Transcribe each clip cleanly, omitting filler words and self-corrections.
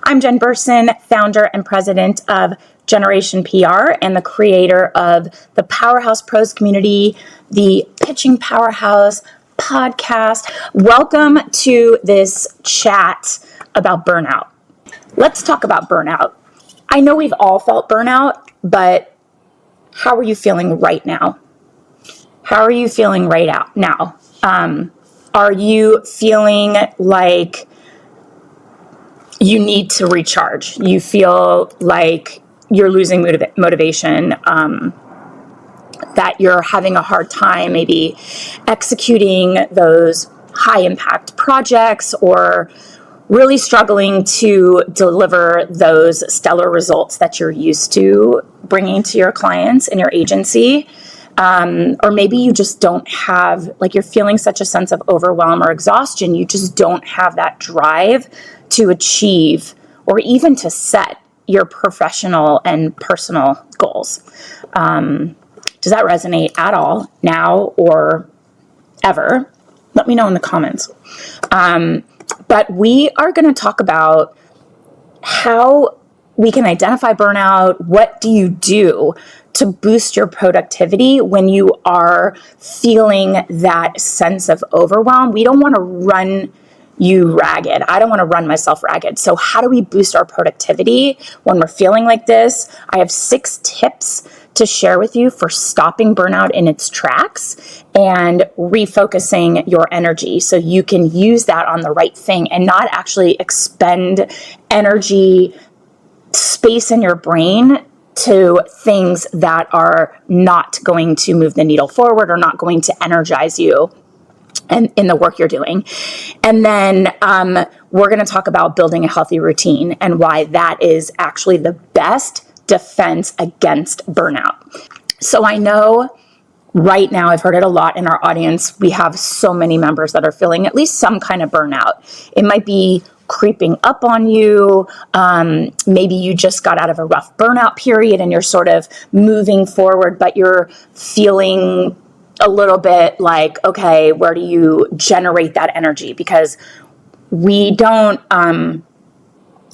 I'm Jen Burson, founder and president of Generation PR and the creator of the Powerhouse Pros community, the Pitching Powerhouse podcast. Welcome to this chat about burnout. Let's talk about burnout. I know we've all felt burnout, but how are you feeling right now? How are you feeling right out now? Are you feeling like you need to recharge? You feel like you're losing motivation, that you're having a hard time maybe executing those high impact projects, or really struggling to deliver those stellar results that you're used to bringing to your clients in your agency. Or maybe you just don't have, like, you're feeling such a sense of overwhelm or exhaustion, you just don't have that drive to achieve or even to set your professional and personal goals. Does that resonate at all now or ever? Let me know in the comments. But we are going to talk about how we can identify burnout. What do you do to boost your productivity when you are feeling that sense of overwhelm? We don't want to run you ragged. I don't want to run myself ragged. So how do we boost our productivity when we're feeling like this? I have 6 tips to share with you for stopping burnout in its tracks and refocusing your energy so you can use that on the right thing and not actually expend energy, space in your brain to things that are not going to move the needle forward or not going to energize you and in the work you're doing. And then we're going to talk about building a healthy routine and why that is actually the best defense against burnout. So I know right now, I've heard it a lot in our audience, we have so many members that are feeling at least some kind of burnout. It might be creeping up on you. Maybe you just got out of a rough burnout period and you're sort of moving forward, but you're feeling a little bit like, okay, where do you generate that energy? Because we don't,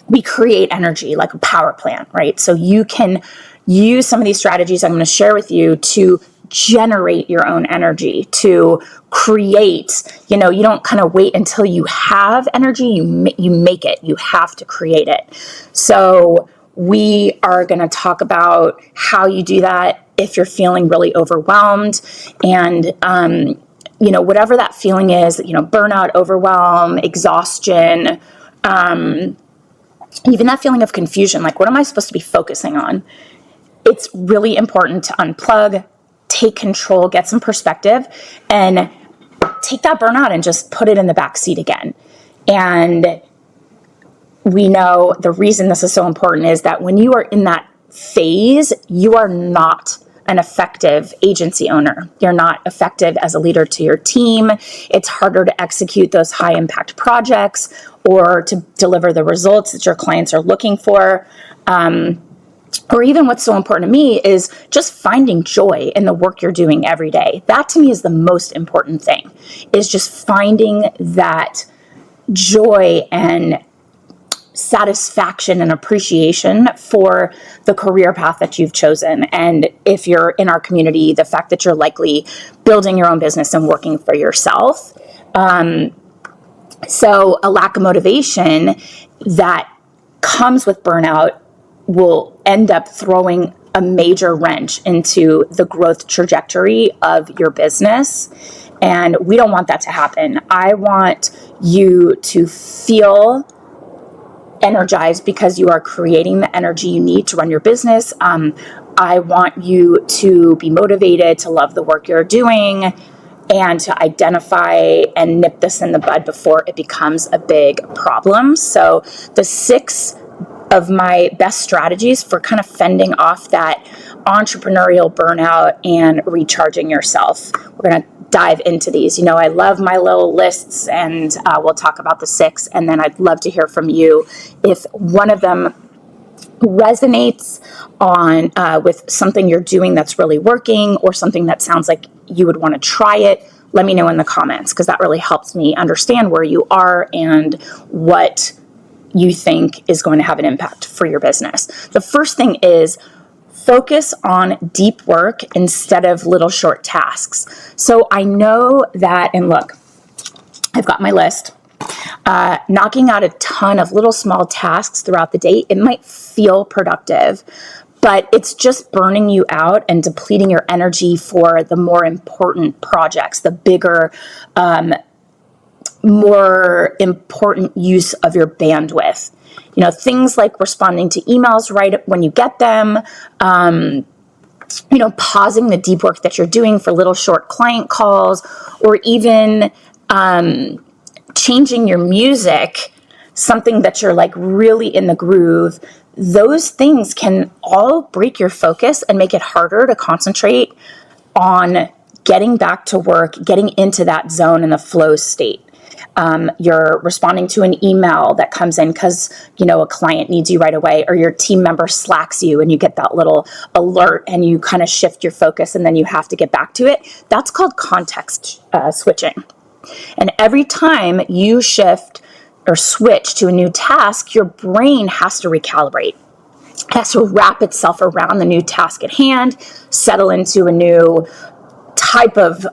we create energy like a power plant, right? So you can use some of these strategies I'm going to share with you to generate your own energy, to create. You don't kind of wait until you have energy, you make it, you have to create it. So we are going to talk about how you do that if you're feeling really overwhelmed, and whatever that feeling is, burnout, overwhelm, exhaustion, even that feeling of confusion, like, what am I supposed to be focusing on? It's really important to unplug, take control, get some perspective, and take that burnout and just put it in the backseat again. And we know the reason this is so important is that when you are in that phase, you are not an effective agency owner. You're not effective as a leader to your team. It's harder to execute those high impact projects or to deliver the results that your clients are looking for. Or even what's so important to me is just finding joy in the work you're doing every day. That to me is the most important thing, is just finding that joy and satisfaction and appreciation for the career path that you've chosen. And if you're in our community, the fact that you're likely building your own business and working for yourself. So a lack of motivation that comes with burnout will end up throwing a major wrench into the growth trajectory of your business. And we don't want that to happen. I want you to feel energized because you are creating the energy you need to run your business. I want you to be motivated to love the work you're doing and to identify and nip this in the bud before it becomes a big problem. So the 6 of my best strategies for kind of fending off that entrepreneurial burnout and recharging yourself. We're going to dive into these. I love my little lists, and we'll talk about the 6, and then I'd love to hear from you if one of them resonates on with something you're doing that's really working, or something that sounds like you would want to try it. Let me know in the comments, because that really helps me understand where you are and what you think is going to have an impact for your business. The first thing is focus on deep work instead of little short tasks. So I know that, and look, I've got my list. Knocking out a ton of little small tasks throughout the day, it might feel productive, but it's just burning you out and depleting your energy for the more important projects, the bigger, more important use of your bandwidth. Things like responding to emails right when you get them, pausing the deep work that you're doing for little short client calls, or even changing your music, something that you're like really in the groove. Those things can all break your focus and make it harder to concentrate on getting back to work, getting into that zone in the flow state. You're responding to an email that comes in because, a client needs you right away, or your team member slacks you and you get that little alert and you kind of shift your focus and then you have to get back to it. That's called context switching. And every time you shift or switch to a new task, your brain has to recalibrate. It has to wrap itself around the new task at hand, settle into a new type of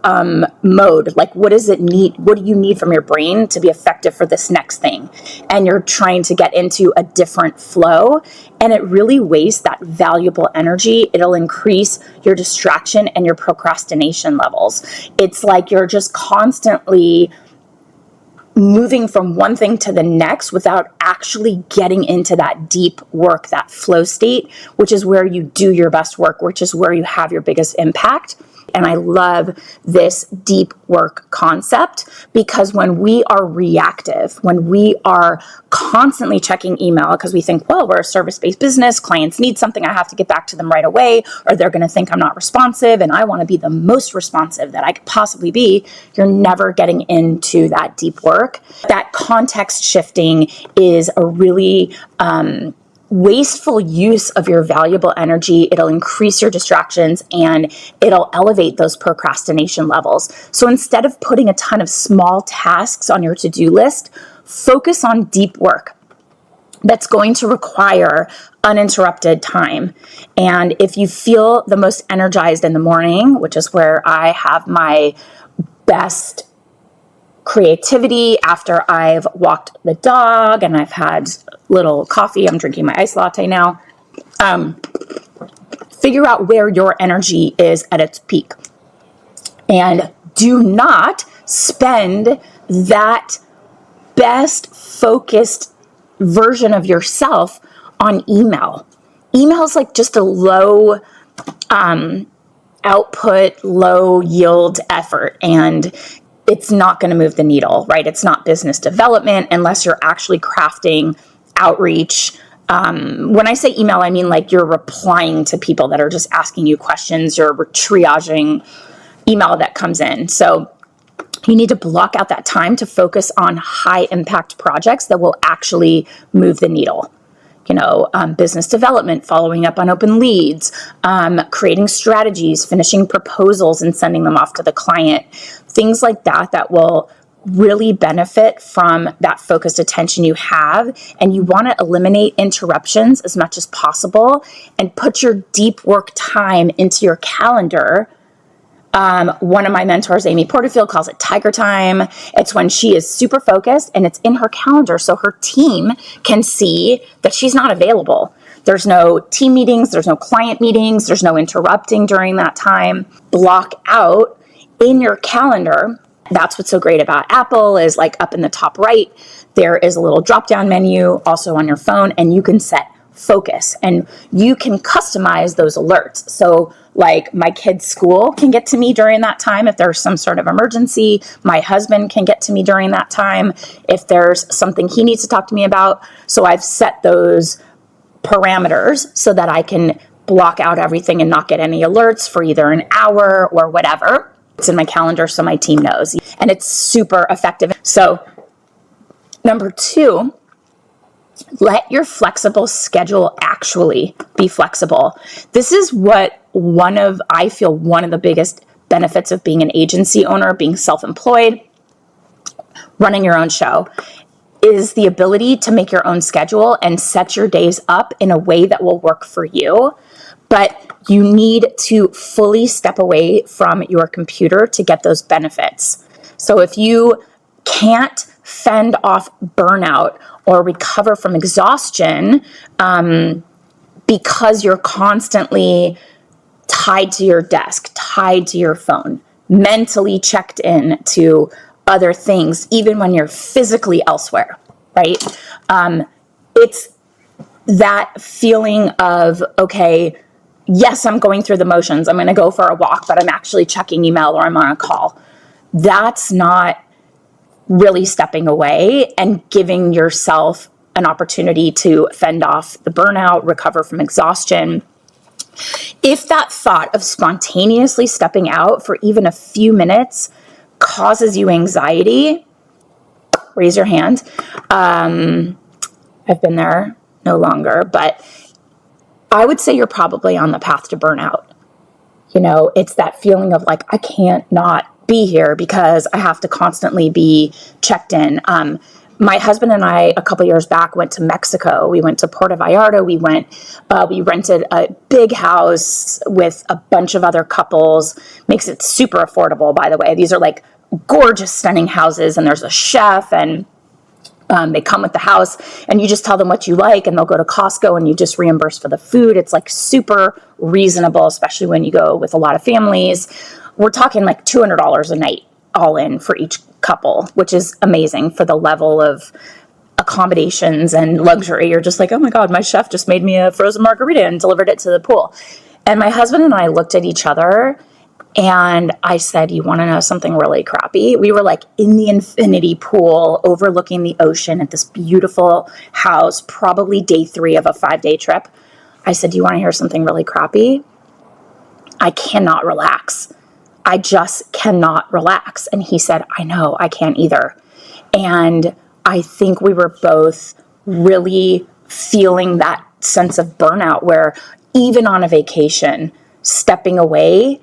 mode. Like, what does it need? What do you need from your brain to be effective for this next thing? And you're trying to get into a different flow, and it really wastes that valuable energy. It'll increase your distraction and your procrastination levels. It's like you're just constantly moving from one thing to the next without actually getting into that deep work, that flow state, which is where you do your best work, which is where you have your biggest impact. And I love this deep work concept, because when we are reactive, when we are constantly checking email because we think, well, we're a service-based business, clients need something, I have to get back to them right away, or they're going to think I'm not responsive and I want to be the most responsive that I could possibly be, you're never getting into that deep work. That context shifting is a really wasteful use of your valuable energy. It'll increase your distractions and it'll elevate those procrastination levels. So instead of putting a ton of small tasks on your to-do list, focus on deep work that's going to require uninterrupted time. And if you feel the most energized in the morning, which is where I have my best creativity after I've walked the dog and I've had a little coffee, I'm drinking my iced latte now. Figure out where your energy is at its peak. And do not spend that best focused version of yourself on email. Email is like just a low output, low yield effort, and it's not going to move the needle, right? It's not business development unless you're actually crafting outreach. When I say email, I mean like you're replying to people that are just asking you questions. You're triaging email that comes in. So you need to block out that time to focus on high impact projects that will actually move the needle. Business development, following up on open leads, creating strategies, finishing proposals and sending them off to the client. Things like that will really benefit from that focused attention you have. And you want to eliminate interruptions as much as possible and put your deep work time into your calendar. One of my mentors, Amy Porterfield, calls it tiger time. It's when she is super focused and it's in her calendar so her team can see that she's not available. There's no team meetings, there's no client meetings, there's no interrupting during that time. Block out in your calendar. That's what's so great about Apple is like up in the top right, there is a little drop-down menu also on your phone, and you can set focus and you can customize those alerts. So like my kid's school can get to me during that time if there's some sort of emergency. My husband can get to me during that time if there's something he needs to talk to me about. So I've set those parameters so that I can block out everything and not get any alerts for either an hour or whatever. It's in my calendar so my team knows, and it's super effective. So number 2, let your flexible schedule actually be flexible. This is what I feel one of the biggest benefits of being an agency owner, being self-employed, running your own show. is the ability to make your own schedule and set your days up in a way that will work for you. But you need to fully step away from your computer to get those benefits. So if you can't fend off burnout or recover from exhaustion because you're constantly tied to your desk, tied to your phone, mentally checked in to other things, even when you're physically elsewhere, right? It's that feeling of, okay, yes, I'm going through the motions. I'm going to go for a walk, but I'm actually checking email or I'm on a call. That's not really stepping away and giving yourself an opportunity to fend off the burnout, recover from exhaustion. If that thought of spontaneously stepping out for even a few minutes causes you anxiety, raise your hand. I've been there, no longer, but I would say you're probably on the path to burnout. It's that feeling of like, I can't not be here because I have to constantly be checked in. My husband and I, a couple years back, went to Mexico. We went to Puerto Vallarta. We rented a big house with a bunch of other couples. Makes it super affordable, by the way. These are like gorgeous, stunning houses, and there's a chef, and they come with the house, and you just tell them what you like, and they'll go to Costco, and you just reimburse for the food. It's like super reasonable, especially when you go with a lot of families. We're talking like $200 a night all in for each couple, which is amazing for the level of accommodations and luxury. You're just like, oh my God, my chef just made me a frozen margarita and delivered it to the pool. And my husband and I looked at each other and I said, you want to know something really crappy? We were like in the infinity pool overlooking the ocean at this beautiful house, probably day 3 of a 5-day trip. I said, do you want to hear something really crappy? I cannot relax. I just cannot relax. And he said, I know, I can't either. And I think we were both really feeling that sense of burnout where even on a vacation, stepping away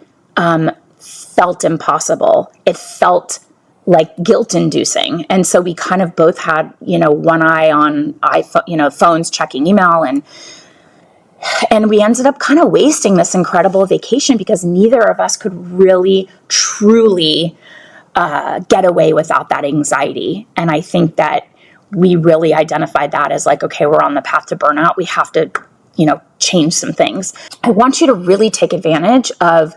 felt impossible. It felt like guilt-inducing. And so we kind of both had, one eye on iPhone, phones, checking email, and we ended up kind of wasting this incredible vacation because neither of us could really, truly get away without that anxiety. And I think that we really identified that as like, okay, we're on the path to burnout. We have to, change some things. I want you to really take advantage of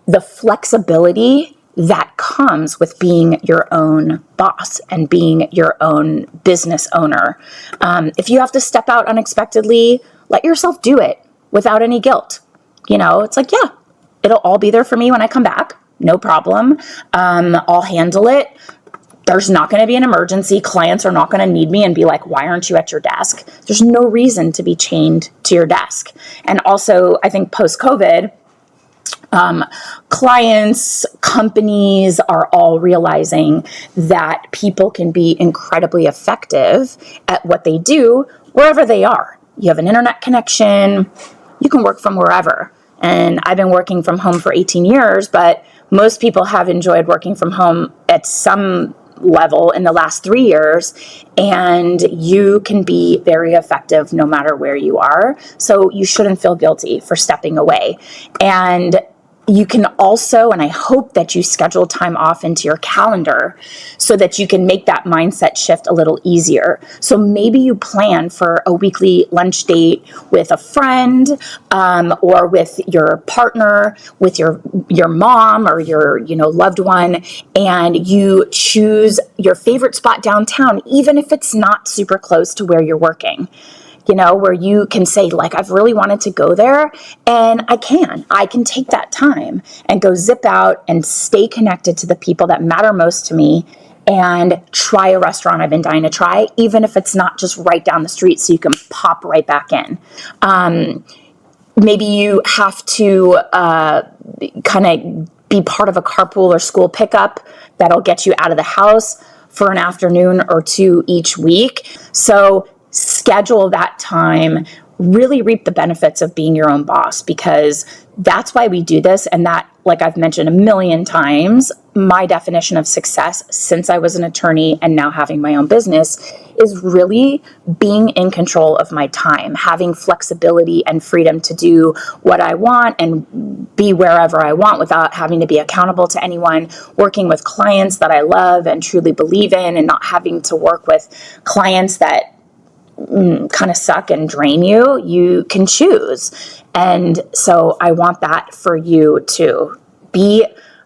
the flexibility that comes with being your own boss and being your own business owner. If you have to step out unexpectedly, let yourself do it without any guilt. It's like, yeah, it'll all be there for me when I come back. No problem. I'll handle it. There's not going to be an emergency. Clients are not going to need me and be like, why aren't you at your desk? There's no reason to be chained to your desk. And also, I think post-COVID, clients, companies are all realizing that people can be incredibly effective at what they do wherever they are. You have an internet connection, you can work from wherever. And I've been working from home for 18 years, but most people have enjoyed working from home at some level in the last 3 years, and you can be very effective no matter where you are. So you shouldn't feel guilty for stepping away. And you can also, and I hope that you schedule time off into your calendar so that you can make that mindset shift a little easier. So maybe you plan for a weekly lunch date with a friend, or with your partner, with your mom or your loved one, and you choose your favorite spot downtown, even if it's not super close to where you're working. Where you can say, like, I've really wanted to go there, and I can take that time and go zip out and stay connected to the people that matter most to me and try a restaurant I've been dying to try, even if it's not just right down the street so you can pop right back in. Maybe you have to kind of be part of a carpool or school pickup that'll get you out of the house for an afternoon or 2 each week. So schedule that time, really reap the benefits of being your own boss, because that's why we do this. And that, like I've mentioned a million times, my definition of success since I was an attorney and now having my own business is really being in control of my time, having flexibility and freedom to do what I want and be wherever I want without having to be accountable to anyone, working with clients that I love and truly believe in, and not having to work with clients that kind of suck and drain you. You can choose. And so I want that for you too. Be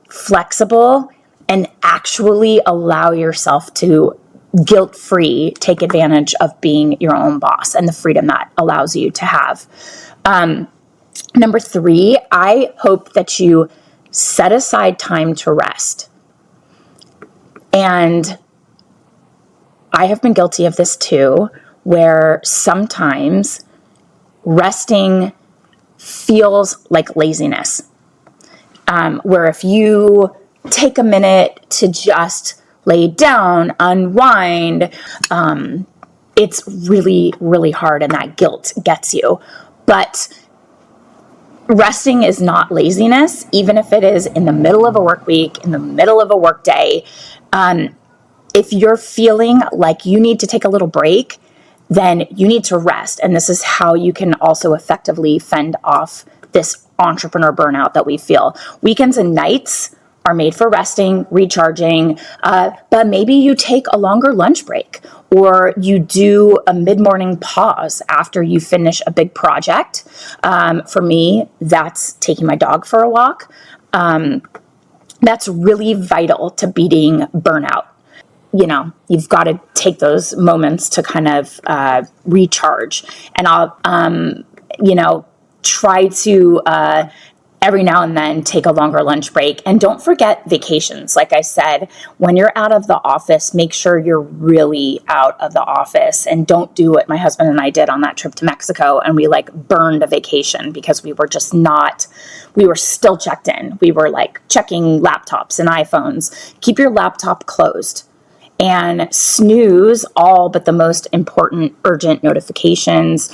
flexible and actually allow yourself to guilt-free take advantage of being your own boss and the freedom that allows you to have. Number 3, I hope that you set aside time to rest. And I have been guilty of this too, where sometimes resting feels like laziness. Where if you take a minute to just lay down, unwind, it's really, really hard, and that guilt gets you. But resting is not laziness, even if it is in the middle of a work week, in the middle of a work day. If you're feeling like you need to take a little break, then you need to rest. And this is how you can also effectively fend off this entrepreneur burnout that we feel. Weekends and nights are made for resting, recharging, but maybe you take a longer lunch break, or you do a mid-morning pause after you finish a big project. For me, that's taking my dog for a walk. That's really vital to beating burnout. You've got to take those moments to kind of recharge. And I'll, try to every now and then take a longer lunch break. And don't forget vacations. Like I said, when you're out of the office, make sure you're really out of the office, and don't do what my husband and I did on that trip to Mexico. And we burned a vacation because we were still checked in. We were checking laptops and iPhones. Keep your laptop closed. And snooze all but the most important urgent notifications.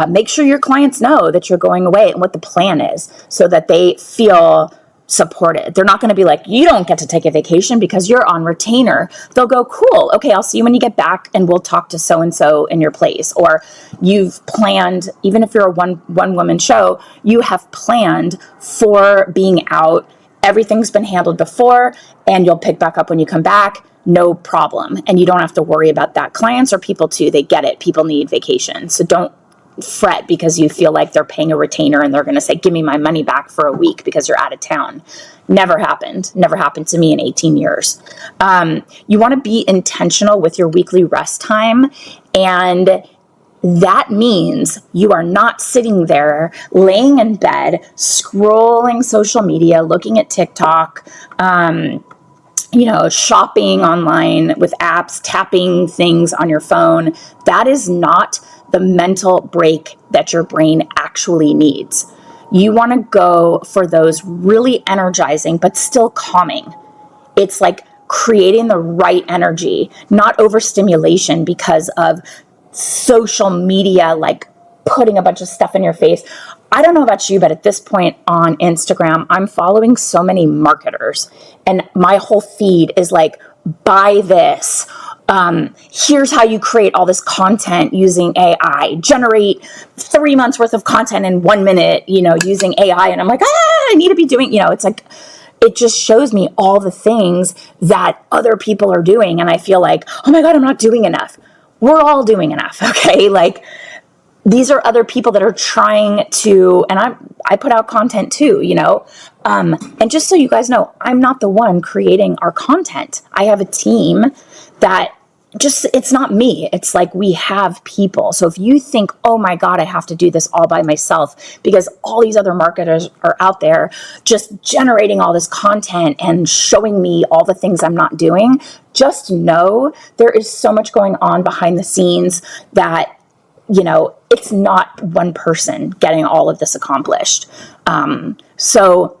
Make sure your clients know that you're going away and what the plan is, so that they feel supported. They're not going to be like, you don't get to take a vacation because you're on retainer. They'll go, cool, okay, I'll see you when you get back, and we'll talk to so-and-so in your place. Or you've planned, even if you're a one-woman show, you have planned for being out. Everything's been handled before, and you'll pick back up when you come back. No problem. And you don't have to worry about that. Clients are people too. They get it. People need vacation. So don't fret because you feel like they're paying a retainer and they're going to say, give me my money back for a week because you're out of town. Never happened. Never happened to me in 18 years. You want to be intentional with your weekly rest time. And that means you are not sitting there laying in bed, scrolling social media, looking at TikTok, shopping online with apps, tapping things on your phone. That is not the mental break that your brain actually needs. You want to go for those really energizing, but still calming. It's like creating the right energy, not overstimulation because of social media, putting a bunch of stuff in your face. I don't know about you, but at this point on Instagram, I'm following so many marketers, and my whole feed is buy this. Here's how you create all this content using AI. Generate 3 months worth of content in 1 minute, using AI. And I'm like, I need to be doing, it's it just shows me all the things that other people are doing. And I feel like, oh my God, I'm not doing enough. We're all doing enough. Okay. These are other people that are trying to, and I put out content too, and just so you guys know, I'm not the one creating our content. I have a team that it's not me. It's we have people. So if you think, oh my God, I have to do this all by myself because all these other marketers are out there just generating all this content and showing me all the things I'm not doing, just know there is so much going on behind the scenes that it's not one person getting all of this accomplished. So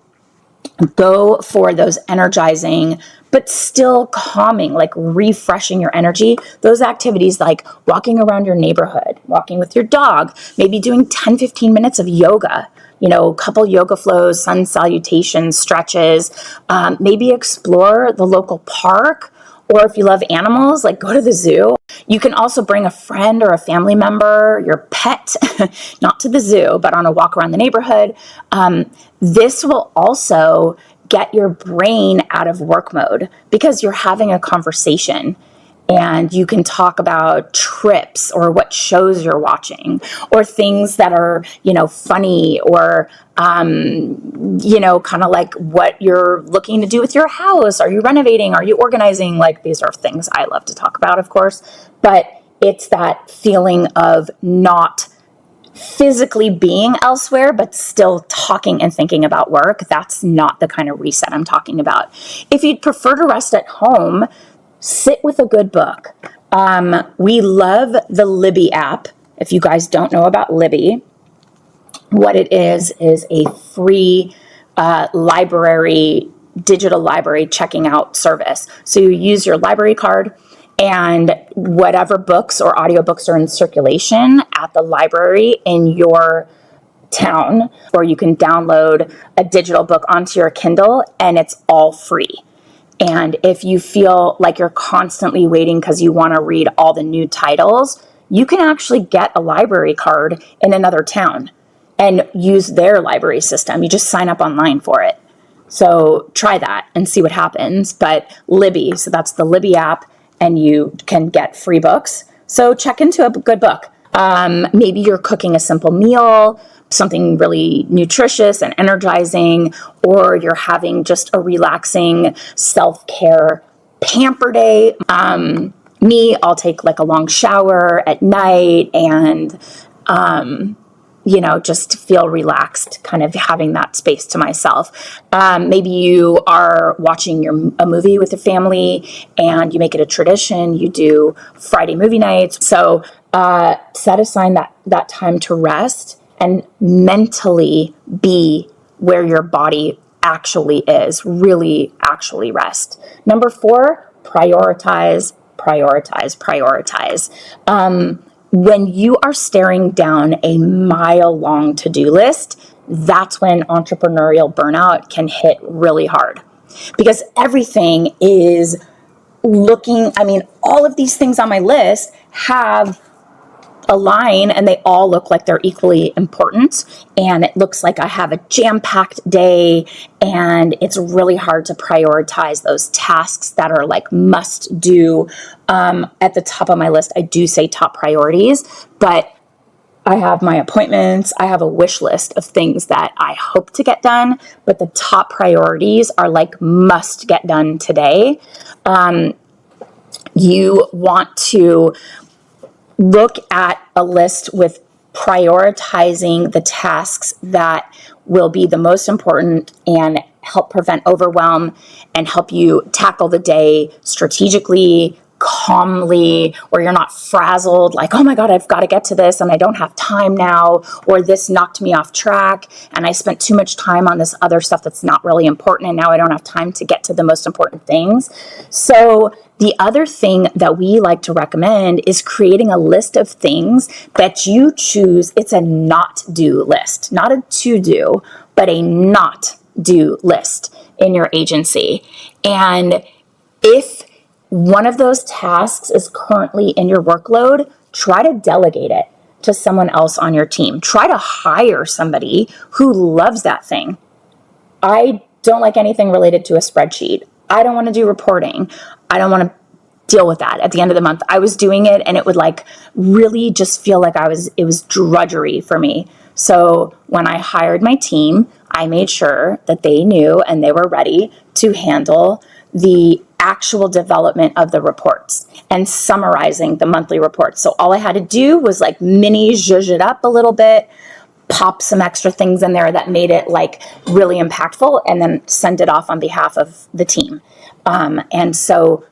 go for those energizing, but still calming, refreshing your energy. Those activities walking around your neighborhood, walking with your dog, maybe doing 10, 15 minutes of yoga. a couple yoga flows, sun salutations, stretches, maybe explore the local park, or if you love animals, like go to the zoo. You can also bring a friend or a family member, your pet, not to the zoo, but on a walk around the neighborhood. This will also get your brain out of work mode because you're having a conversation. And you can talk about trips or what shows you're watching or things that are, funny or, kind of like what you're looking to do with your house. Are you renovating? Are you organizing? Like, these are things I love to talk about, of course. But it's that feeling of not physically being elsewhere, but still talking and thinking about work. That's not the kind of reset I'm talking about. If you'd prefer to rest at home, sit with a good book. We love the Libby app. If you guys don't know about Libby, what it is a free digital library checking out service. So you use your library card, and whatever books or audiobooks are in circulation at the library in your town, or you can download a digital book onto your Kindle, and it's all free. And if you feel like you're constantly waiting because you want to read all the new titles, you can actually get a library card in another town and use their library system. You just sign up online for it. So try that and see what happens. But Libby, so that's the Libby app, and you can get free books. So check into a good book. Maybe you're cooking a simple meal, something really nutritious and energizing, or you're having just a relaxing self-care pamper day. I'll take like a long shower at night and, just feel relaxed, kind of having that space to myself. Maybe you are watching a movie with the family and you make it a tradition. You do Friday movie nights. So set aside that time to rest and mentally be where your body actually is. Really actually rest. Number 4, prioritize. When you are staring down a mile-long to-do list, that's when entrepreneurial burnout can hit really hard. Because everything is all of these things on my list have a line and they all look like they're equally important, and it looks like I have a jam-packed day, and it's really hard to prioritize those tasks that are like must do. At the top of my list, I do say top priorities, but I have my appointments. I have a wish list of things that I hope to get done, but the top priorities are like must get done today. You want to look at a list with prioritizing the tasks that will be the most important and help prevent overwhelm and help you tackle the day strategically, calmly, where you're not frazzled, like, oh my God, I've got to get to this and I don't have time now, or this knocked me off track and I spent too much time on this other stuff that's not really important and now I don't have time to get to the most important things. So the other thing that we like to recommend is creating a list of things that you choose. It's a not do list, not a to do, but a not do list in your agency. And if one of those tasks is currently in your workload, try to delegate it to someone else on your team. Try to hire somebody who loves that thing. I don't like anything related to a spreadsheet. I don't want to do reporting. I don't want to deal with that at the end of the month. I was doing it and it would like really just feel like it was drudgery for me. So when I hired my team, I made sure that they knew and they were ready to handle the actual development of the reports and summarizing the monthly reports. So all I had to do was like mini zhuzh it up a little bit, pop some extra things in there that made it like really impactful, and then send it off on behalf of the team. And so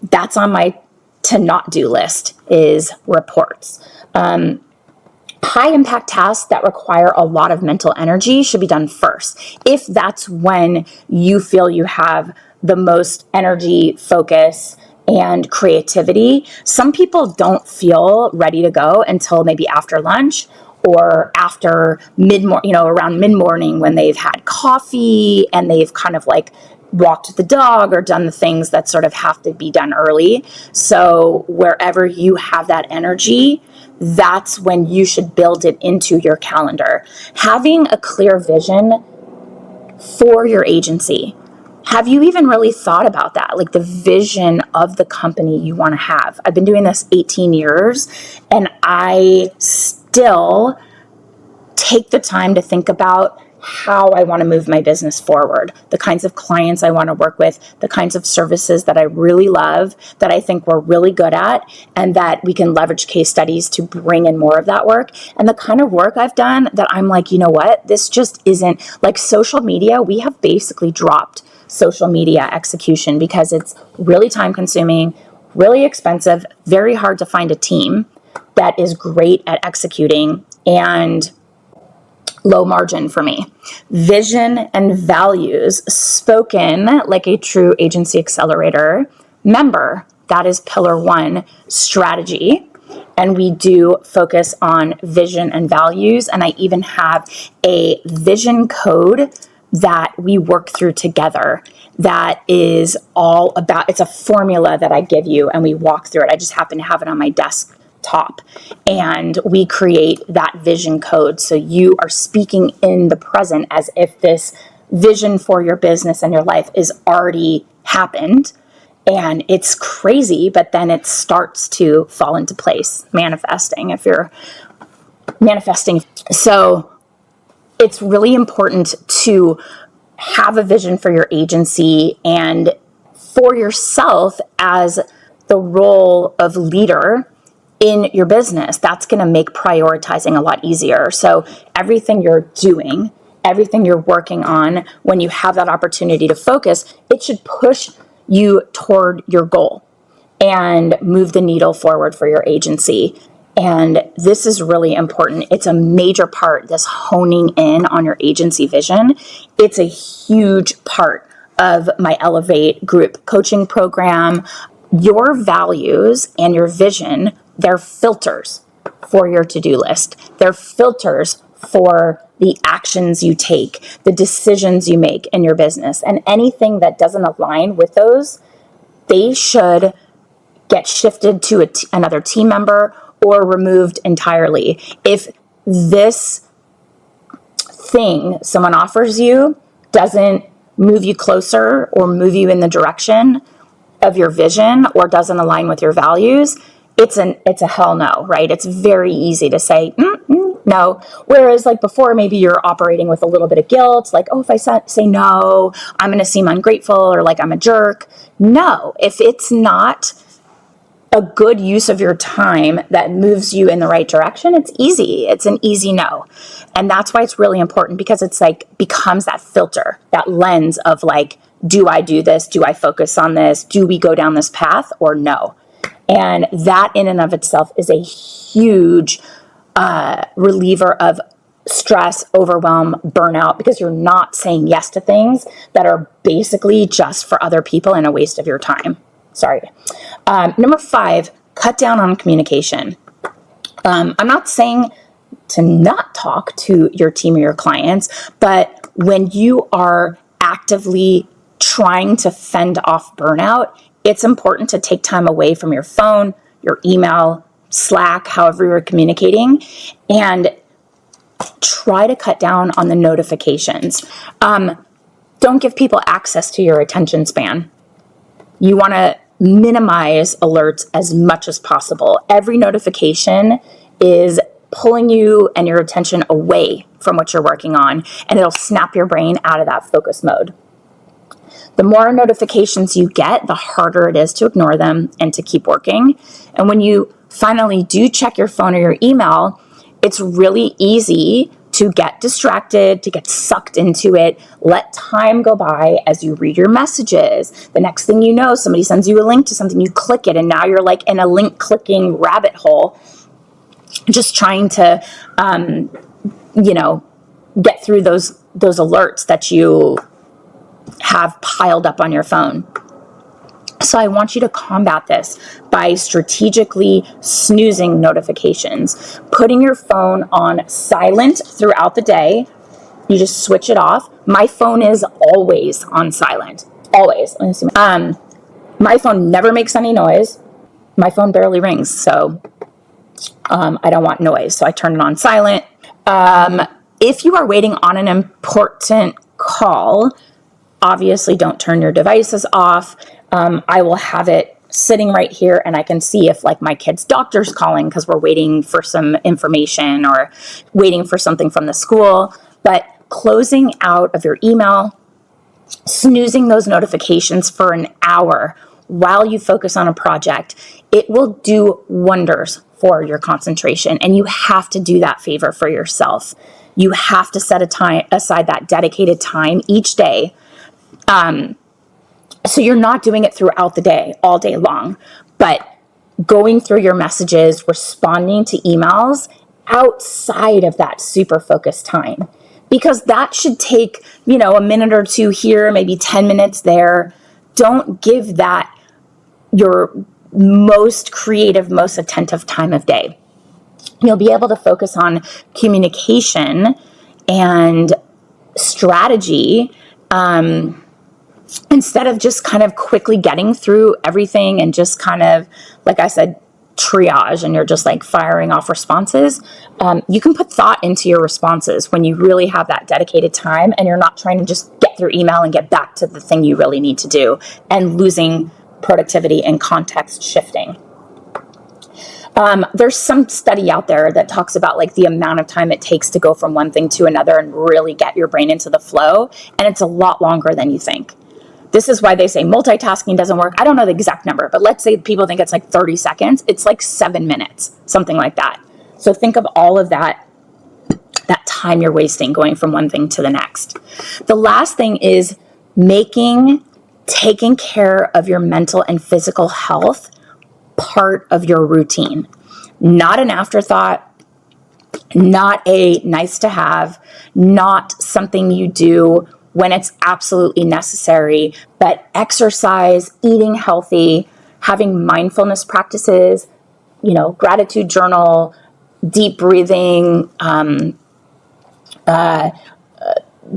that's on my to not do list is reports. High impact tasks that require a lot of mental energy should be done first. If that's when you feel you have the most energy, focus, and creativity, some people don't feel ready to go until maybe after lunch or after around mid-morning when they've had coffee and they've kind of like walked the dog or done the things that sort of have to be done early. So wherever you have that energy, that's when you should build it into your calendar. Having a clear vision for your agency. Have you even really thought about that? Like the vision of the company you want to have. I've been doing this 18 years and I still take the time to think about how I want to move my business forward, the kinds of clients I want to work with, the kinds of services that I really love, that I think we're really good at, and that we can leverage case studies to bring in more of that work. And the kind of work I've done that I'm like, you know what, this just isn't like social media. We have basically dropped social media execution because it's really time consuming, really expensive, very hard to find a team that is great at executing, and low margin for me. Vision and values spoken like a true agency accelerator member. That is pillar 1, strategy. And we do focus on vision and values. And I even have a vision code that we work through together that is all about, it's a formula that I give you and we walk through it. I just happen to have it on my desk top, and we create that vision code. So you are speaking in the present as if this vision for your business and your life is already happened. And it's crazy, but then it starts to fall into place, manifesting, if you're manifesting. So it's really important to have a vision for your agency and for yourself as the role of leader in your business. That's going to make prioritizing a lot easier. So everything you're doing, everything you're working on, when you have that opportunity to focus, it should push you toward your goal and move the needle forward for your agency. And this is really important. It's a major part, this honing in on your agency vision. It's a huge part of my Elevate group coaching program. Your values and your vision, they're filters for your to-do list. They're filters for the actions you take, the decisions you make in your business. And anything that doesn't align with those, they should get shifted to another team member or removed entirely. If this thing someone offers you doesn't move you closer or move you in the direction of your vision or doesn't align with your values, it's a hell no, right? It's very easy to say no. Whereas like before, maybe you're operating with a little bit of guilt, like, oh, if I say no, I'm going to seem ungrateful or like I'm a jerk. No, if it's not a good use of your time that moves you in the right direction, it's easy. It's an easy no. And that's why it's really important, because it's like becomes that filter, that lens of like, do I do this? Do I focus on this? Do we go down this path or no? And that in and of itself is a huge reliever of stress, overwhelm, burnout, because you're not saying yes to things that are basically just for other people and a waste of your time. Sorry. Number 5, cut down on communication. I'm not saying to not talk to your team or your clients, but when you are actively trying to fend off burnout, it's important to take time away from your phone, your email, Slack, however you're communicating, and try to cut down on the notifications. Don't give people access to your attention span. You want to minimize alerts as much as possible. Every notification is pulling you and your attention away from what you're working on, and it'll snap your brain out of that focus mode. The more notifications you get, the harder it is to ignore them and to keep working. And when you finally do check your phone or your email, it's really easy to get distracted, to get sucked into it. Let time go by as you read your messages. The next thing you know, somebody sends you a link to something, you click it, and now you're like in a link clicking rabbit hole, just trying to, get through those alerts that you have piled up on your phone. So I want you to combat this by strategically snoozing notifications, putting your phone on silent throughout the day. You just switch it off. My phone is always on silent. Always. Let me see. My phone never makes any noise. My phone barely rings, so I don't want noise. So I turn it on silent. If you are waiting on an important call, obviously don't turn your devices off. I will have it sitting right here, and I can see if like my kid's doctor's calling because we're waiting for some information or waiting for something from the school. But closing out of your email, snoozing those notifications for an hour while you focus on a project, it will do wonders for your concentration. And you have to do that favor for yourself. You have to set aside that dedicated time each day. So you're not doing it throughout the day, all day long, but going through your messages, responding to emails outside of that super focused time, because that should take, a minute or two here, maybe 10 minutes there. Don't give that your most creative, most attentive time of day. You'll be able to focus on communication and strategy, instead of just kind of quickly getting through everything and just kind of, like I said, triage, and you're just like firing off responses. You can put thought into your responses when you really have that dedicated time and you're not trying to just get through email and get back to the thing you really need to do and losing productivity and context shifting. There's some study out there that talks about like the amount of time it takes to go from one thing to another and really get your brain into the flow. And it's a lot longer than you think. This is why they say multitasking doesn't work. I don't know the exact number, but let's say people think it's like 30 seconds. It's like 7 minutes, something like that. So think of all of that time you're wasting going from one thing to the next. The last thing is taking care of your mental and physical health part of your routine. Not an afterthought, not a nice to have, not something you do when it's absolutely necessary, but exercise, eating healthy, having mindfulness practices, gratitude journal, deep breathing,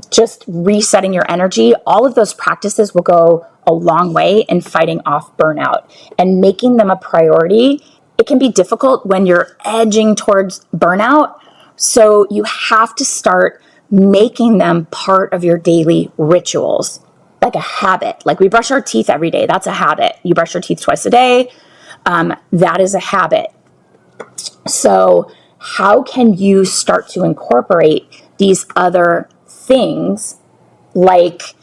just resetting your energy. All of those practices will go a long way in fighting off burnout and making them a priority. It can be difficult when you're edging towards burnout. So you have to start making them part of your daily rituals, like a habit. Like we brush our teeth every day. That's a habit. You brush your teeth twice a day. That is a habit. So how can you start to incorporate these other things like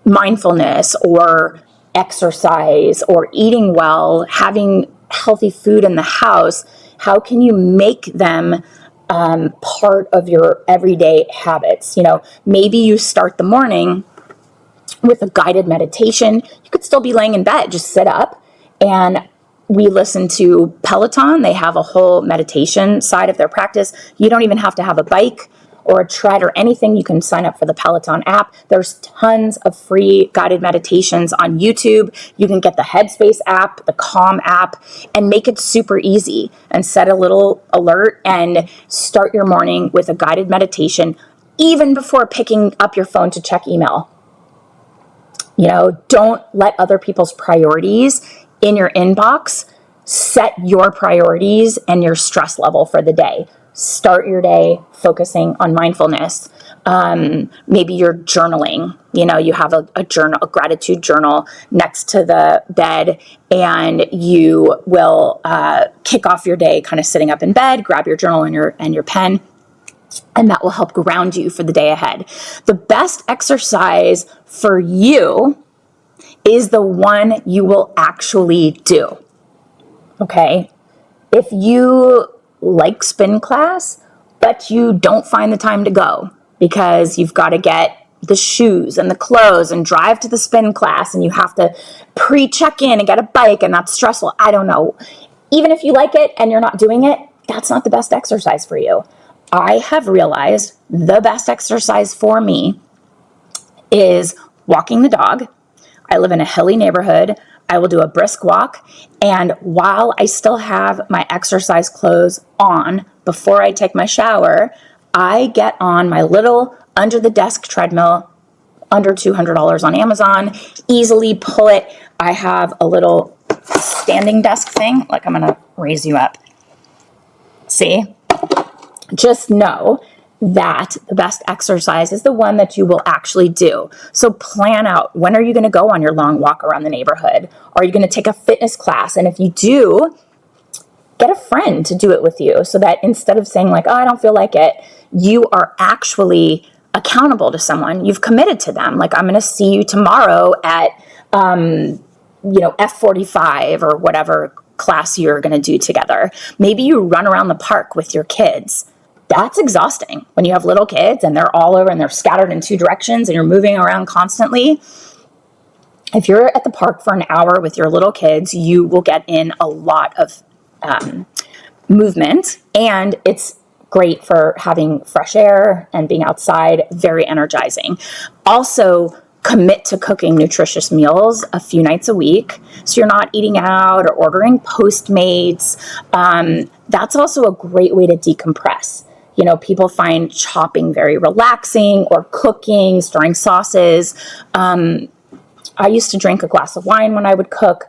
mindfulness or exercise or eating well, having healthy food in the house? How can you make them part of your everyday habits? Maybe you start the morning with a guided meditation. You could still be laying in bed, just sit up, and we listen to Peloton. They have a whole meditation side of their practice. You don't even have to have a bike or a tread or anything. You can sign up for the Peloton app. There's tons of free guided meditations on YouTube. You can get the Headspace app, the Calm app, and make it super easy and set a little alert and start your morning with a guided meditation, even before picking up your phone to check email. Don't let other people's priorities in your inbox set your priorities and your stress level for the day. Start your day focusing on mindfulness. Maybe you're journaling. You have a journal, a gratitude journal next to the bed, and you will kick off your day kind of sitting up in bed, grab your journal and your pen, and that will help ground you for the day ahead. The best exercise for you is the one you will actually do. Okay? If you like spin class, but you don't find the time to go because you've got to get the shoes and the clothes and drive to the spin class, and you have to pre-check in and get a bike, and that's stressful. I don't know. Even if you like it and you're not doing it, that's not the best exercise for you. I have realized the best exercise for me is walking the dog. I live in a hilly neighborhood. I will do a brisk walk. And while I still have my exercise clothes on before I take my shower, I get on my little under the desk treadmill, under $200 on Amazon, easily pull it. I have a little standing desk thing. Like, I'm going to raise you up. See? Just know that the best exercise is the one that you will actually do. So plan out, when are you going to go on your long walk around the neighborhood? Are you going to take a fitness class? And if you do, get a friend to do it with you, so that instead of saying like, oh, I don't feel like it, you are actually accountable to someone. You've committed to them. Like, I'm going to see you tomorrow at, F45 or whatever class you're going to do together. Maybe you run around the park with your kids. That's exhausting when you have little kids and they're all over and they're scattered in 2 directions and you're moving around constantly. If you're at the park for an hour with your little kids, you will get in a lot of movement, and it's great for having fresh air and being outside. Very energizing. Also, commit to cooking nutritious meals a few nights a week, so you're not eating out or ordering Postmates. That's also a great way to decompress. People find chopping very relaxing, or cooking, stirring sauces. I used to drink a glass of wine when I would cook.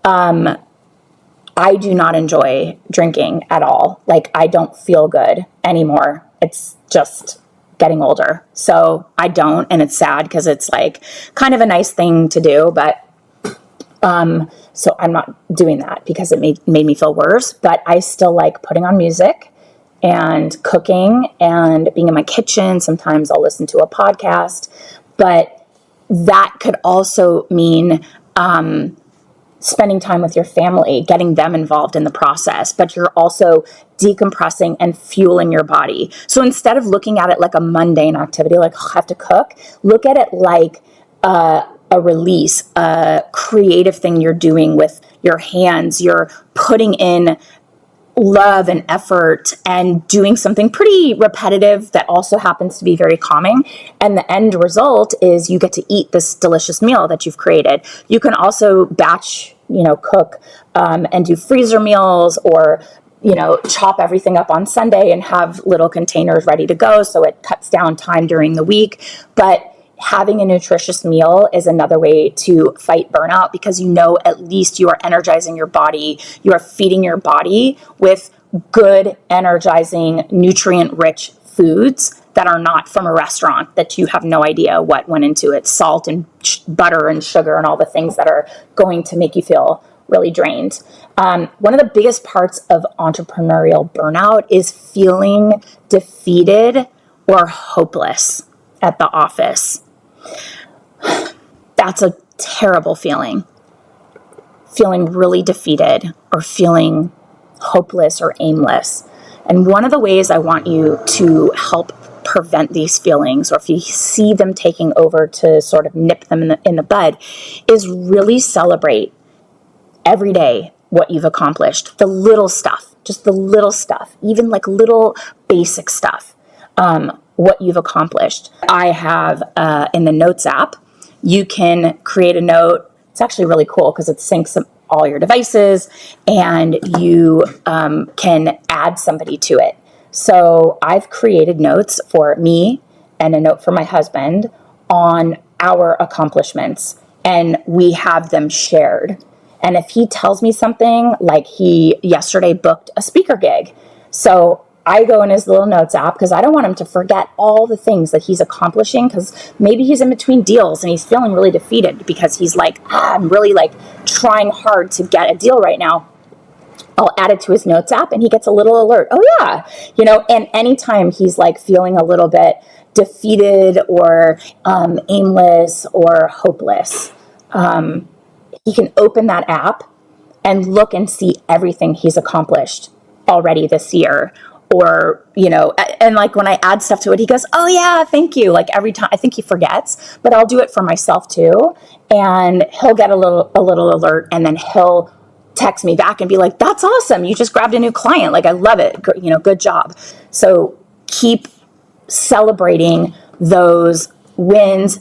I do not enjoy drinking at all. Like, I don't feel good anymore. It's just getting older. So I don't, and it's sad because it's like kind of a nice thing to do, but so I'm not doing that because it made me feel worse. But I still like putting on music and cooking and being in my kitchen. Sometimes I'll listen to a podcast, but that could also mean spending time with your family, getting them involved in the process, but you're also decompressing and fueling your body. So instead of looking at it like a mundane activity, like, oh, I have to cook, look at it like a release, a creative thing you're doing with your hands. You're putting in love and effort and doing something pretty repetitive that also happens to be very calming. And the end result is you get to eat this delicious meal that you've created. You can also batch, cook and do freezer meals, or, chop everything up on Sunday and have little containers ready to go. So it cuts down time during the week. But having a nutritious meal is another way to fight burnout, because at least you are energizing your body. You are feeding your body with good, energizing, nutrient-rich foods that are not from a restaurant that you have no idea what went into it. Salt and butter and sugar and all the things that are going to make you feel really drained. One of the biggest parts of entrepreneurial burnout is feeling defeated or hopeless at the office. That's a terrible feeling really defeated or feeling hopeless or aimless. And one of the ways I want you to help prevent these feelings, or if you see them taking over, to sort of nip them in the bud, is really celebrate every day what you've accomplished. The little stuff, just the little stuff, even like little basic stuff, what you've accomplished. I have in the Notes app, you can create a note. It's actually really cool because it syncs all your devices, and you can add somebody to it. So I've created notes for me and a note for my husband on our accomplishments, and we have them shared. And if he tells me something, like he yesterday booked a speaker gig, so I go in his little notes app because I don't want him to forget all the things that he's accomplishing, because maybe he's in between deals and he's feeling really defeated because he's like, I'm really like trying hard to get a deal right now. I'll add it to his notes app and he gets a little alert. Oh yeah. And anytime he's like feeling a little bit defeated or aimless or hopeless, he can open that app and look and see everything he's accomplished already this year. Or, and like when I add stuff to it, he goes, oh yeah, thank you. Like every time, I think he forgets, but I'll do it for myself too. And he'll get a little alert, and then he'll text me back and be like, that's awesome. You just grabbed a new client. Like, I love it. Good job. So keep celebrating those wins,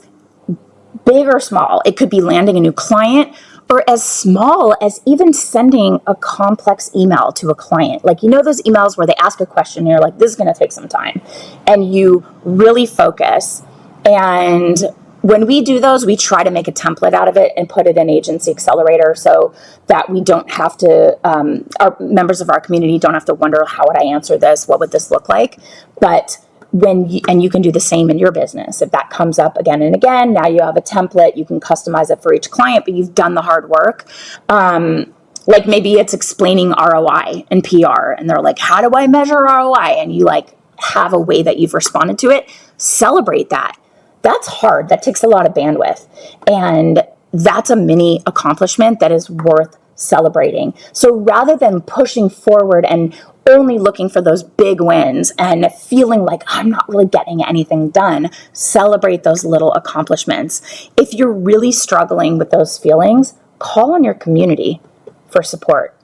big or small. It could be landing a new client, or as small as even sending a complex email to a client. Like, those emails where they ask a question and you're like, this is going to take some time. And you really focus. And when we do those, we try to make a template out of it and put it in Agency Accelerator so that we don't have to, our members of our community don't have to wonder, how would I answer this? What would this look like? But and you can do the same in your business. If that comes up again and again, now you have a template, you can customize it for each client, but you've done the hard work. Like maybe it's explaining ROI and PR, and they're like, how do I measure ROI? And you like have a way that you've responded to it. Celebrate that. That's hard. That takes a lot of bandwidth. And that's a mini accomplishment that is worth celebrating. So rather than pushing forward and only looking for those big wins and feeling like I'm not really getting anything done, celebrate those little accomplishments. If you're really struggling with those feelings, call on your community for support.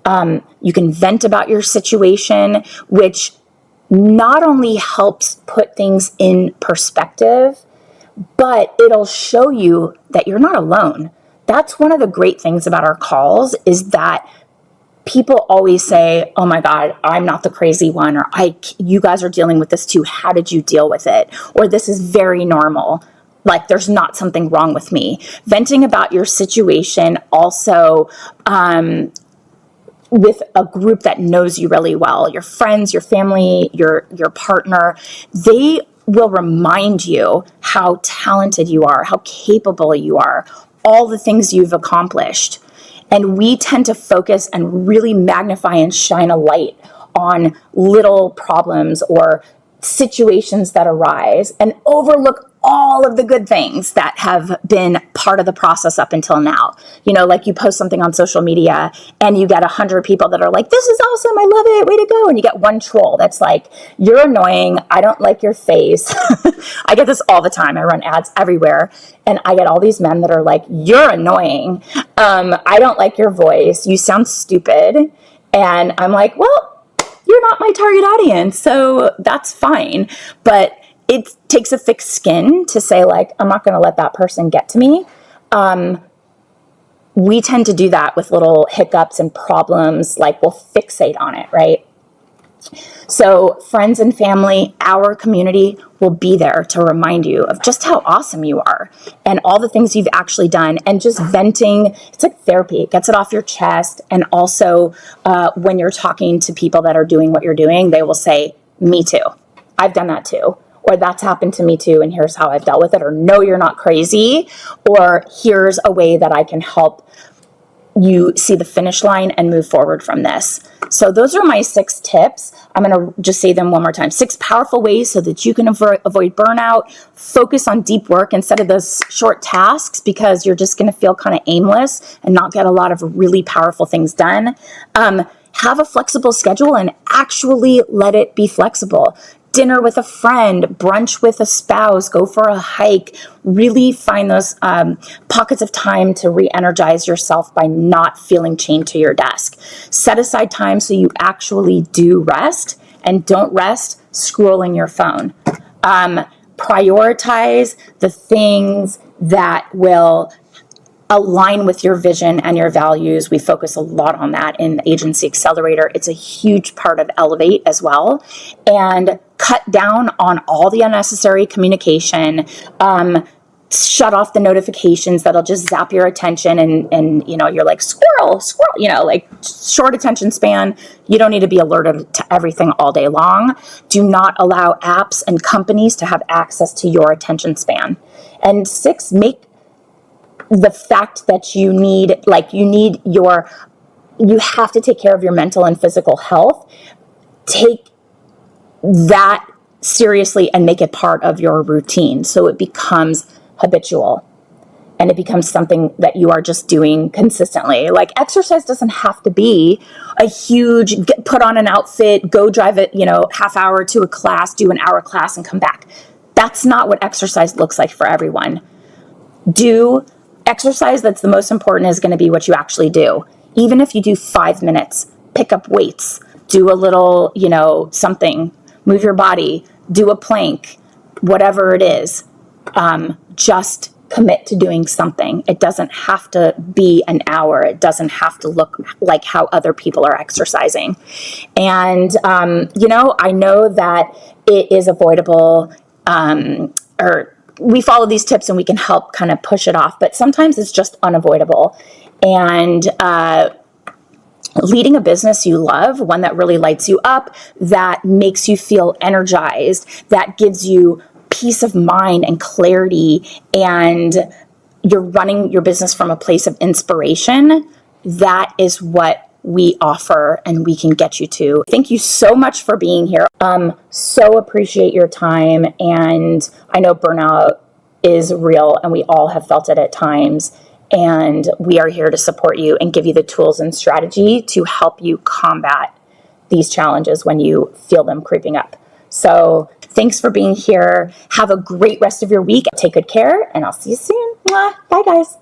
You can vent about your situation, which not only helps put things in perspective, but it'll show you that you're not alone. That's one of the great things about our calls, is that people always say, oh my God, I'm not the crazy one, or you guys are dealing with this too. How did you deal with it? Or this is very normal. Like there's not something wrong with me. Venting about your situation also, with a group that knows you really well, your friends, your family, your partner, they will remind you how talented you are, how capable you are, all the things you've accomplished. And we tend to focus and really magnify and shine a light on little problems or situations that arise and overlook all of the good things that have been part of the process up until now. Like you post something on social media and you get 100 people that are like, this is awesome, I love it, way to go. And you get one troll that's like, you're annoying, I don't like your face. I get this all the time. I run ads everywhere. And I get all these men that are like, you're annoying. I don't like your voice. You sound stupid. And I'm like, well, you're not my target audience, so that's fine. But it takes a thick skin to say, like, I'm not going to let that person get to me. We tend to do that with little hiccups and problems, like we'll fixate on it, right? So friends and family, our community will be there to remind you of just how awesome you are and all the things you've actually done. And just venting, it's like therapy. It gets it off your chest. And also when you're talking to people that are doing what you're doing, they will say, me too. I've done that too. Or that's happened to me too, and here's how I've dealt with it. Or no, you're not crazy. Or here's a way that I can help you see the finish line and move forward from this. So those are my 6 tips. I'm going to just say them one more time. 6 powerful ways so that you can avoid burnout. Focus on deep work instead of those short tasks, because you're just going to feel kind of aimless and not get a lot of really powerful things done. Have a flexible schedule and actually let it be flexible. Dinner with a friend, brunch with a spouse, go for a hike. Really find those pockets of time to re-energize yourself by not feeling chained to your desk. Set aside time so you actually do rest, and don't rest scrolling your phone. Prioritize the things that will align with your vision and your values. We focus a lot on that in Agency Accelerator. It's a huge part of Elevate as well. And cut down on all the unnecessary communication. Shut off the notifications that'll just zap your attention and you're like, squirrel, like short attention span. You don't need to be alerted to everything all day long. Do not allow apps and companies to have access to your attention span. And 6, make the fact that you have to take care of your mental and physical health. Take that seriously and make it part of your routine so it becomes habitual and it becomes something that you are just doing consistently. Like exercise doesn't have to be a huge put on an outfit, go drive it, half hour to a class, do an hour class and come back. That's not what exercise looks like for everyone. Do exercise that's the most important is going to be what you actually do. Even if you do 5 minutes, pick up weights, do a little, something, move your body, do a plank, whatever it is. Just commit to doing something. It doesn't have to be an hour. It doesn't have to look like how other people are exercising. And, I know that it is avoidable, or we follow these tips and we can help kind of push it off, but sometimes it's just unavoidable. And, leading a business you love, one that really lights you up, that makes you feel energized, that gives you peace of mind and clarity, and you're running your business from a place of inspiration, that is what we offer and we can get you to. Thank you so much for being here. So appreciate your time. And I know burnout is real and we all have felt it at times. And we are here to support you and give you the tools and strategy to help you combat these challenges when you feel them creeping up. So thanks for being here. Have a great rest of your week. Take good care, and I'll see you soon. Mwah. Bye, guys.